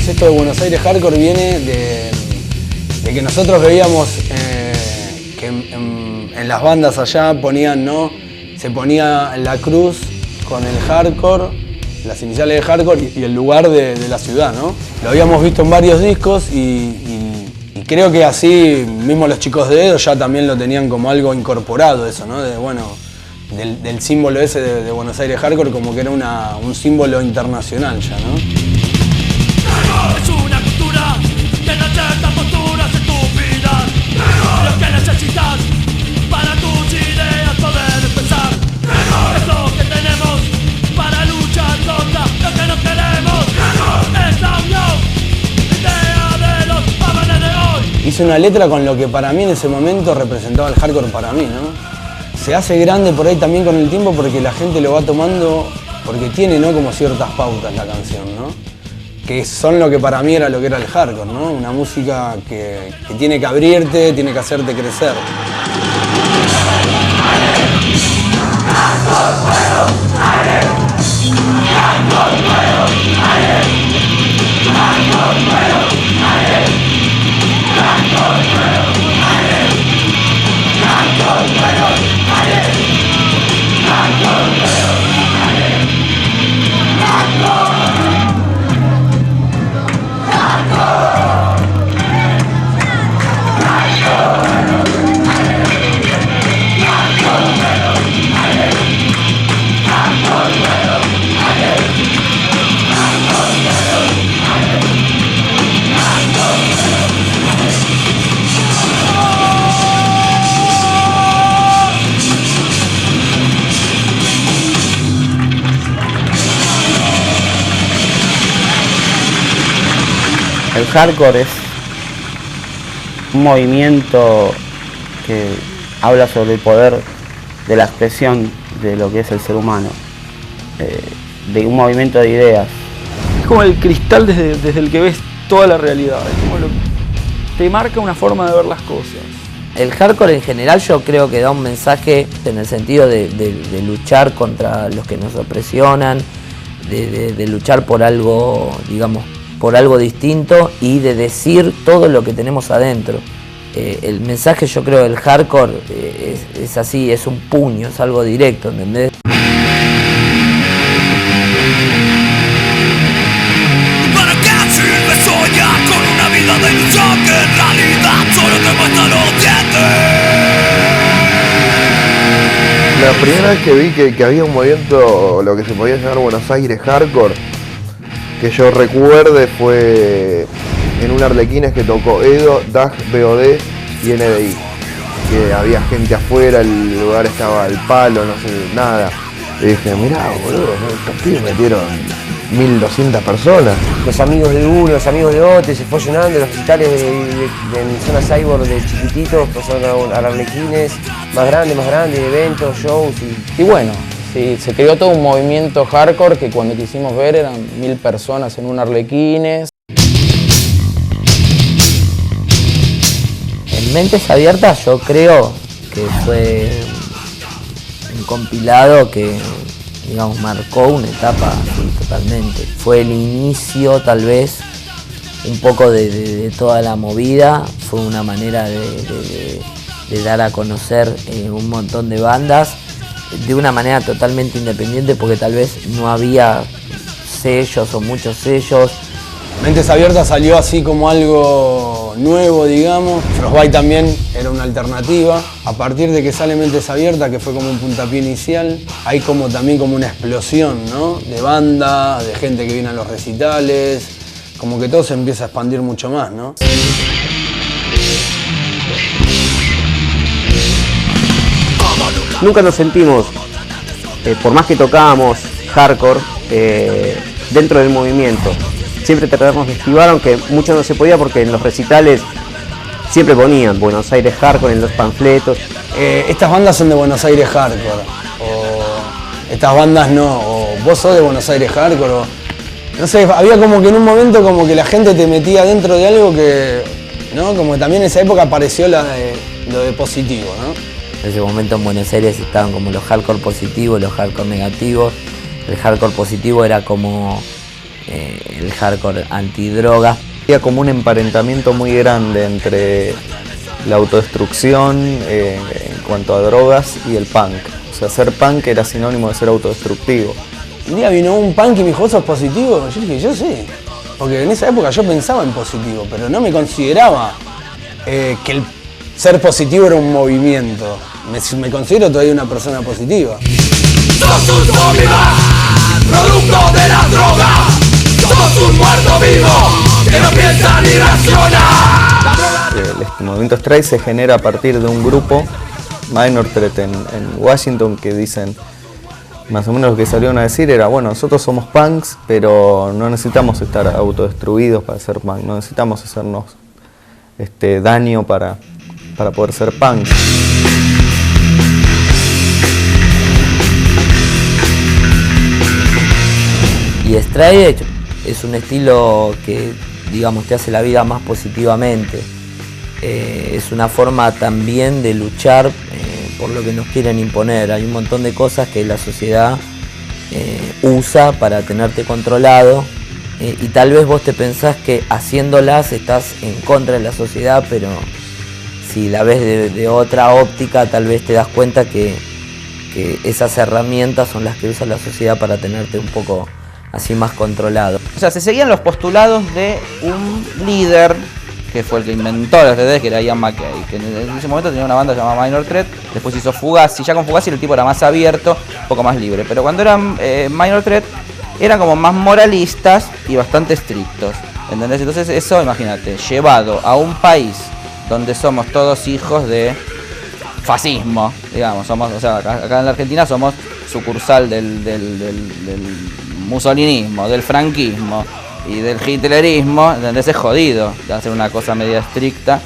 Esto de Buenos Aires Hardcore viene de que nosotros veíamos que en las bandas allá ponían, ¿no? Se ponía la cruz con el hardcore, las iniciales de hardcore y el lugar de la ciudad, ¿no? Lo habíamos visto en varios discos y creo que así mismo los chicos de Edo ya también lo tenían como algo incorporado eso, ¿no? Del símbolo ese de Buenos Aires Hardcore como que era un símbolo internacional ya, ¿no? Es una cultura que no acepta posturas estúpidas. Lo que necesitas para tus ideas poder empezar. Es lo que tenemos para luchar contra lo que no queremos. Es la unión, idea de los jóvenes de hoy. Hice una letra con lo que para mí en ese momento representaba el hardcore para mí, ¿no? Se hace grande por ahí también con el tiempo porque la gente lo va tomando, porque tiene, ¿no? Como ciertas pautas la canción, ¿no? Que son lo que para mí era lo que era el hardcore, ¿no? Una música que tiene que abrirte, tiene que hacerte crecer. El hardcore es un movimiento que habla sobre el poder de la expresión de lo que es el ser humano, de un movimiento de ideas. Es como el cristal desde el que ves toda la realidad, es como te marca una forma de ver las cosas. El hardcore en general yo creo que da un mensaje en el sentido de luchar contra los que nos opresionan, de luchar por algo, digamos, por algo distinto y de decir todo lo que tenemos adentro. El mensaje yo creo del hardcore es así, es un puño, es algo directo, ¿entendés? ¿Para qué sirve soñar con una vida de lucha que en realidad solo te muestra los dientes? La primera vez que vi que había un movimiento, lo que se podía llamar Buenos Aires Hardcore, que yo recuerde fue en un Arlequines que tocó Edo, DAG, BOD y NDI. Que había gente afuera, el lugar estaba al palo, no sé, nada. Y dije, mirá, boludo, estos pibes metieron 1200 personas. Los amigos de uno, los amigos de otro, se fue llenando, los recitales en zona cyborg de chiquititos, pasaron a Arlequines, más grande, eventos, shows y bueno. Sí, se creó todo un movimiento hardcore que cuando quisimos ver eran 1000 personas en un Arlequines. En Mentes Abiertas yo creo que fue un compilado que, digamos, marcó una etapa así, totalmente. Fue el inicio tal vez un poco de toda la movida, fue una manera de dar a conocer un montón de bandas de una manera totalmente independiente porque tal vez no había sellos o muchos sellos Mentes Abiertas salió así como algo nuevo, digamos. Frostbite también era una alternativa. A partir de que sale Mentes Abiertas, que fue como un puntapié inicial, hay como también como una explosión, ¿no? De banda, de gente que viene a los recitales, como que todo se empieza a expandir mucho más, ¿no? Nunca nos sentimos, por más que tocábamos hardcore, dentro del movimiento. Siempre tratamos de esquivar, aunque mucho no se podía porque en los recitales siempre ponían Buenos Aires Hardcore en los panfletos. Estas bandas son de Buenos Aires Hardcore, o estas bandas no, o vos sos de Buenos Aires Hardcore, o no sé, había como que en un momento como que la gente te metía dentro de algo que, ¿no? Como que también en esa época apareció lo de positivo, ¿no? En ese momento en Buenos Aires estaban como los hardcore positivos, los hardcore negativos. El hardcore positivo era como el hardcore antidroga. Había como un emparentamiento muy grande entre la autodestrucción en cuanto a drogas y el punk. O sea, ser punk era sinónimo de ser autodestructivo. Un día vino un punk y me dijo, ¿vos sos positivo? Yo dije, yo sí. Porque en esa época yo pensaba en positivo, pero no me consideraba que el ser positivo era un movimiento. Me considero todavía una persona positiva. Sos un zombie más, producto de la droga. Sos un muerto vivo que no piensa ni raciona. El movimiento Stray se genera a partir de un grupo, Minor Threat en Washington, que dicen, más o menos lo que salieron a decir era, bueno, nosotros somos punks, pero no necesitamos estar autodestruidos para ser punk, no necesitamos hacernos daño para poder ser punks. Y Stray es un estilo que, digamos, te hace la vida más positivamente. Es una forma también de luchar por lo que nos quieren imponer. Hay un montón de cosas que la sociedad usa para tenerte controlado y tal vez vos te pensás que haciéndolas estás en contra de la sociedad, pero si la ves de otra óptica tal vez te das cuenta que esas herramientas son las que usa la sociedad para tenerte un poco así más controlado. O sea, se seguían los postulados de un líder que fue el que inventó los DDs, que era Ian MacKaye, que en ese momento tenía una banda llamada Minor Threat, después hizo Fugazi, ya con Fugazi el tipo era más abierto, un poco más libre, pero cuando eran Minor Threat eran como más moralistas y bastante estrictos, ¿entendés? Entonces eso, imagínate, llevado a un país donde somos todos hijos de fascismo, digamos, somos, o sea, acá en la Argentina somos sucursal del musolinismo, del franquismo y del hitlerismo, ¿entendés? Es jodido de hacer una cosa media estricta.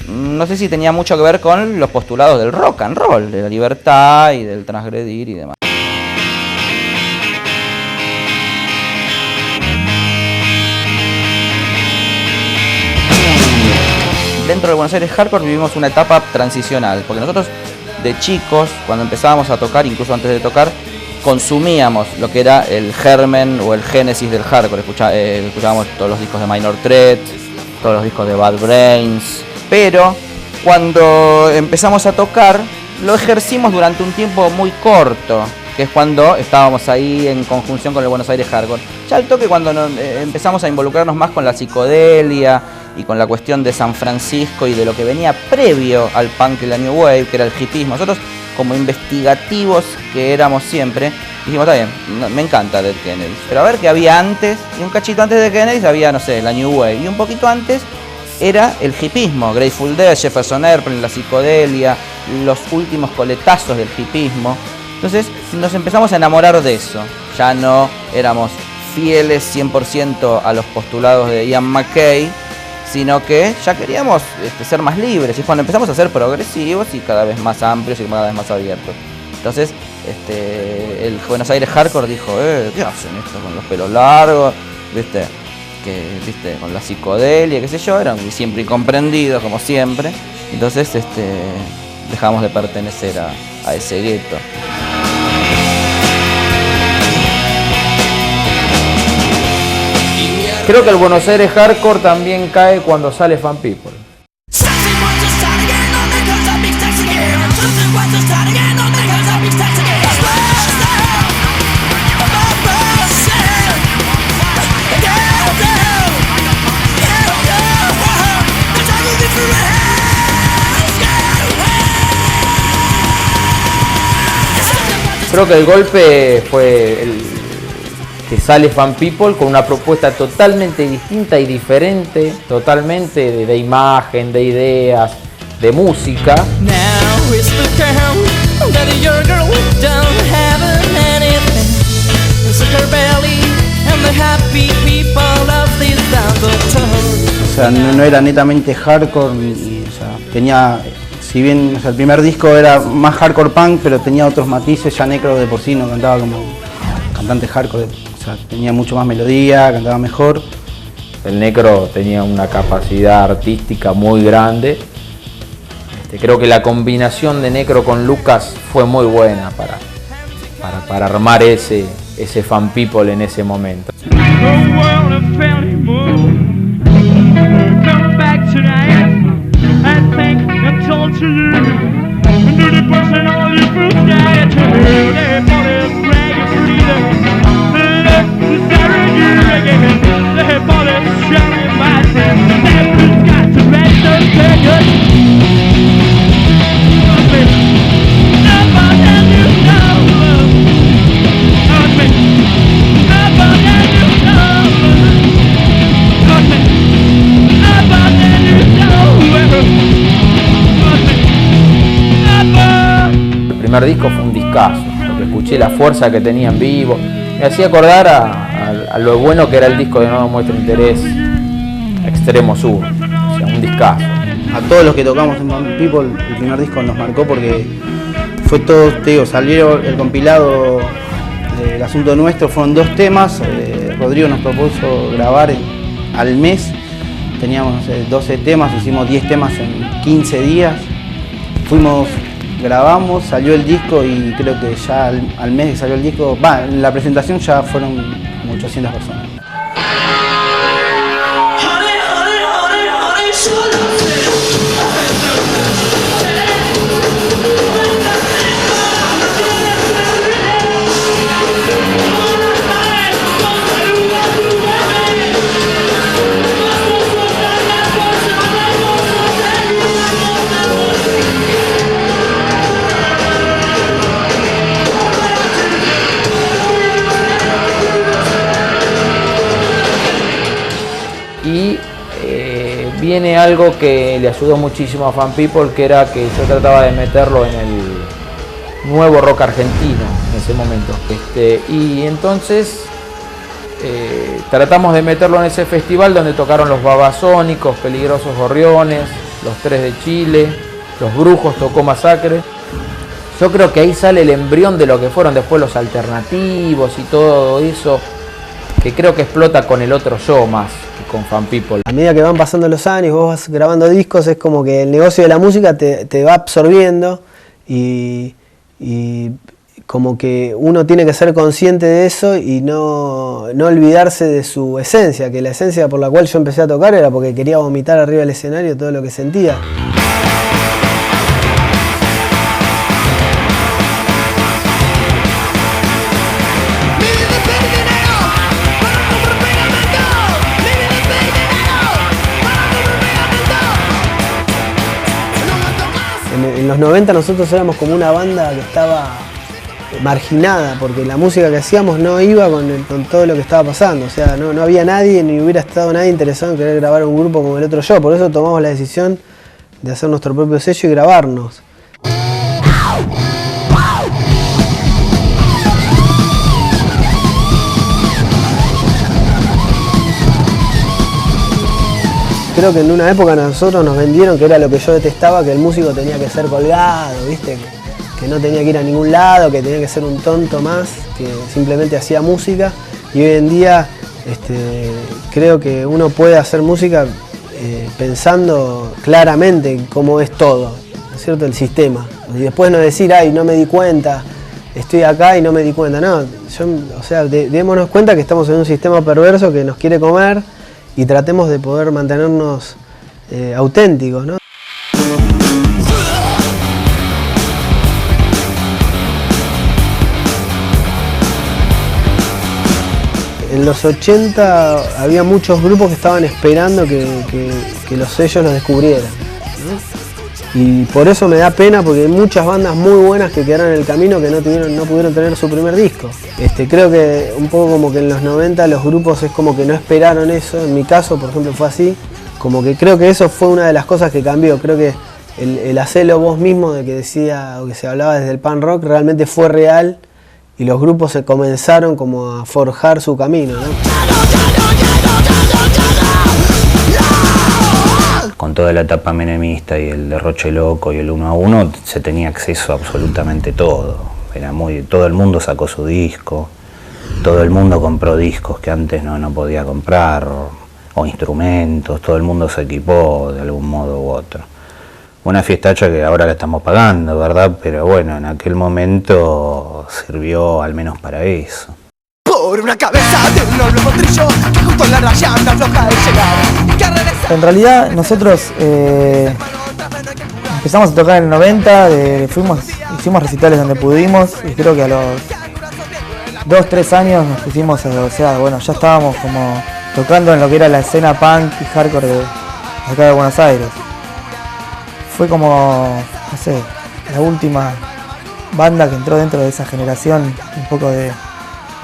No sé si tenía mucho que ver con los postulados del rock and roll, de la libertad y del transgredir y demás. Dentro de Buenos Aires Hardcore vivimos una etapa transicional, porque nosotros de chicos, cuando empezábamos a tocar, incluso antes de tocar, consumíamos lo que era el germen o el génesis del hardcore. Escuchábamos todos los discos de Minor Threat, todos los discos de Bad Brains, pero cuando empezamos a tocar lo ejercimos durante un tiempo muy corto, que es cuando estábamos ahí en conjunción con el Buenos Aires Hardcore. Ya al toque, cuando empezamos a involucrarnos más con la psicodelia y con la cuestión de San Francisco y de lo que venía previo al punk y la New Wave, que era el hipismo, nosotros, como investigativos que éramos siempre, dijimos, está bien, me encanta Dead Kennedys, pero a ver qué había antes, y un cachito antes de Kennedys había, no sé, la New Wave, y un poquito antes era el hipismo, Grateful Dead, Jefferson Airplane, la psicodelia, los últimos coletazos del hipismo. Entonces nos empezamos a enamorar de eso, ya no éramos fieles 100% a los postulados de Ian MacKaye, sino que ya queríamos ser más libres, y es cuando empezamos a ser progresivos y cada vez más amplios y cada vez más abiertos. Entonces el Buenos Aires Hardcore dijo, ¿qué hacen esto con los pelos largos? ¿Viste? Con la psicodelia, qué sé yo, eran siempre incomprendidos como siempre. Entonces dejamos de pertenecer a ese gueto. Creo que el Buenos Aires Hardcore también cae cuando sale Fan People. Creo que el golpe fue que sale Fan People con una propuesta totalmente distinta y diferente, totalmente de imagen, de ideas, de música. Now it's the girl that your girl don't have anything. It's her belly and the happy people of this town. O sea, no era netamente hardcore, o sea, tenía, si bien o sea, el primer disco era más hardcore punk, pero tenía otros matices. Ya Necro de por sí no cantaba como cantante hardcore, o sea, tenía mucho más melodía, cantaba mejor. El Necro tenía una capacidad artística muy grande. Creo que la combinación de Necro con Lucas fue muy buena para armar ese Fan People en ese momento. El primer disco fue un discazo, porque escuché la fuerza que tenía en vivo, me hacía acordar a lo bueno que era el disco de No Muestra Interés, Extremo Sur, o sea, un discazo. A todos los que tocamos en Fan People, el primer disco nos marcó porque fue todo, te digo, salió el compilado del Asunto Nuestro, fueron 2 temas, Rodrigo nos propuso grabar al mes, teníamos no sé, 12 temas, hicimos 10 temas en 15 días, grabamos, salió el disco y creo que ya al mes que salió el disco, en la presentación ya fueron como 800 personas. Y viene algo que le ayudó muchísimo a Fan People, que era que yo trataba de meterlo en el nuevo rock argentino en ese momento. Y entonces tratamos de meterlo en ese festival donde tocaron los Babasónicos, Peligrosos Gorriones, los Tres de Chile, los Brujos, tocó Masacre. Yo creo que ahí sale el embrión de lo que fueron después los alternativos y todo eso, que creo que explota con el otro yo más que con Fan People. A medida que van pasando los años, vos vas grabando discos, es como que el negocio de la música te va absorbiendo y como que uno tiene que ser consciente de eso y no olvidarse de su esencia, que la esencia por la cual yo empecé a tocar era porque quería vomitar arriba del escenario todo lo que sentía. En los 90 nosotros éramos como una banda que estaba marginada, porque la música que hacíamos no iba con todo lo que estaba pasando, o sea, no había nadie, ni hubiera estado nadie interesado en querer grabar un grupo como El Otro Yo, por eso tomamos la decisión de hacer nuestro propio sello y grabarnos. Creo que en una época a nosotros nos vendieron que era lo que yo detestaba, que el músico tenía que ser colgado, ¿viste? Que no tenía que ir a ningún lado, que tenía que ser un tonto más, que simplemente hacía música. Y hoy en día creo que uno puede hacer música pensando claramente en cómo es todo, ¿no es cierto? El sistema. Y después no decir, ay, no me di cuenta, estoy acá y no me di cuenta. No, o sea, démonos cuenta que estamos en un sistema perverso que nos quiere comer y tratemos de poder mantenernos auténticos, ¿no? En los 80 había muchos grupos que estaban esperando que los sellos los descubrieran, ¿no? Y por eso me da pena, porque hay muchas bandas muy buenas que quedaron en el camino que no pudieron tener su primer disco. Creo que un poco como que en los 90 los grupos es como que no esperaron eso. En mi caso, por ejemplo, fue así. Como que creo que eso fue una de las cosas que cambió. Creo que el hacerlo vos mismo, de que decía o que se hablaba desde el punk rock, realmente fue real y los grupos se comenzaron como a forjar su camino, ¿no? Con toda la etapa menemista y el derroche loco y el 1 a 1 se tenía acceso a absolutamente todo. Todo el mundo sacó su disco, todo el mundo compró discos que antes no podía comprar, o instrumentos, todo el mundo se equipó de algún modo u otro. Una fiestacha que ahora la estamos pagando, ¿verdad? Pero bueno, en aquel momento sirvió al menos para eso. Por una cabeza de un noble potrillo que justo en la raya anda floja de llegar. En realidad nosotros empezamos a tocar en el 90, hicimos recitales donde pudimos y creo que a los 2-3 años nos pusimos, o sea, bueno, ya estábamos como tocando en lo que era la escena punk y hardcore de acá de Buenos Aires. Fue como, no sé, la última banda que entró dentro de esa generación, un poco de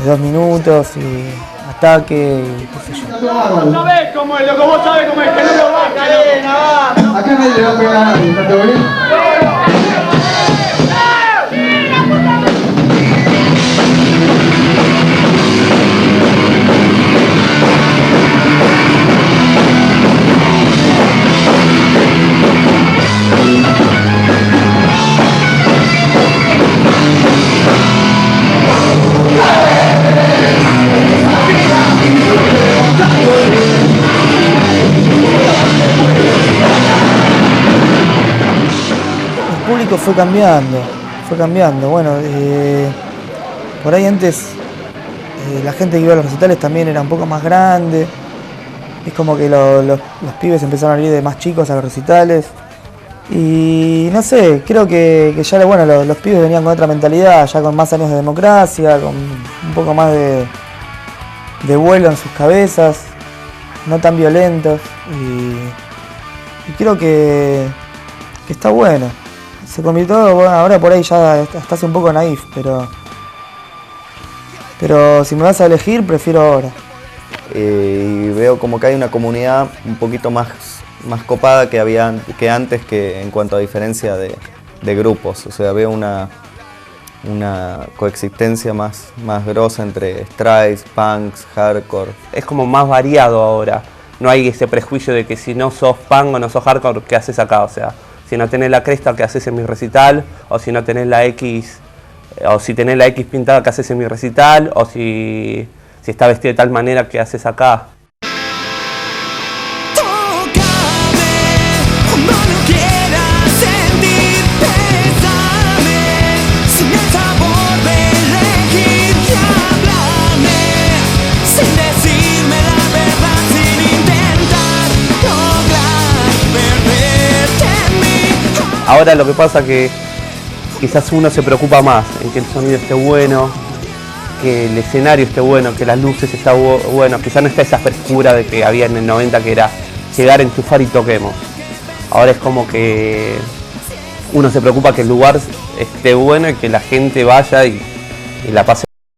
2 minutos y ataque y qué sé yo. ¿No ves cómo es? Loco, vos sabés cómo es, que no lo baja. Acá nadie le va a pegar a nadie, ¿está todo bien? El público fue cambiando. Bueno, por ahí antes la gente que iba a los recitales también era un poco más grande. Es como que los pibes empezaron a ir de más chicos a los recitales. Y no sé, creo que ya los pibes venían con otra mentalidad, ya con más años de democracia, con un poco más de vuelo en sus cabezas, no tan violentos. Y creo que está bueno. Se convirtió, bueno, ahora por ahí ya estás un poco naif, pero si me vas a elegir, prefiero ahora. Y veo como que hay una comunidad un poquito más copada que antes, que en cuanto a diferencia de grupos. O sea, veo una coexistencia más grosa entre strays, punks, hardcore. Es como más variado ahora. No hay ese prejuicio de que si no sos punk o no sos hardcore, ¿qué haces acá? O sea, si no tenés la cresta, ¿qué haces en mi recital? O si no tenés la X, o si tenés la X pintada, ¿qué haces en mi recital? O si está vestido de tal manera, ¿qué haces acá? Ahora lo que pasa es que quizás uno se preocupa más en que el sonido esté bueno, que el escenario esté bueno, que las luces estén buenas. Quizás no está esa frescura de que había en el 90, que era llegar, enchufar y toquemos. Ahora es como que uno se preocupa que el lugar esté bueno y que la gente vaya y la pase.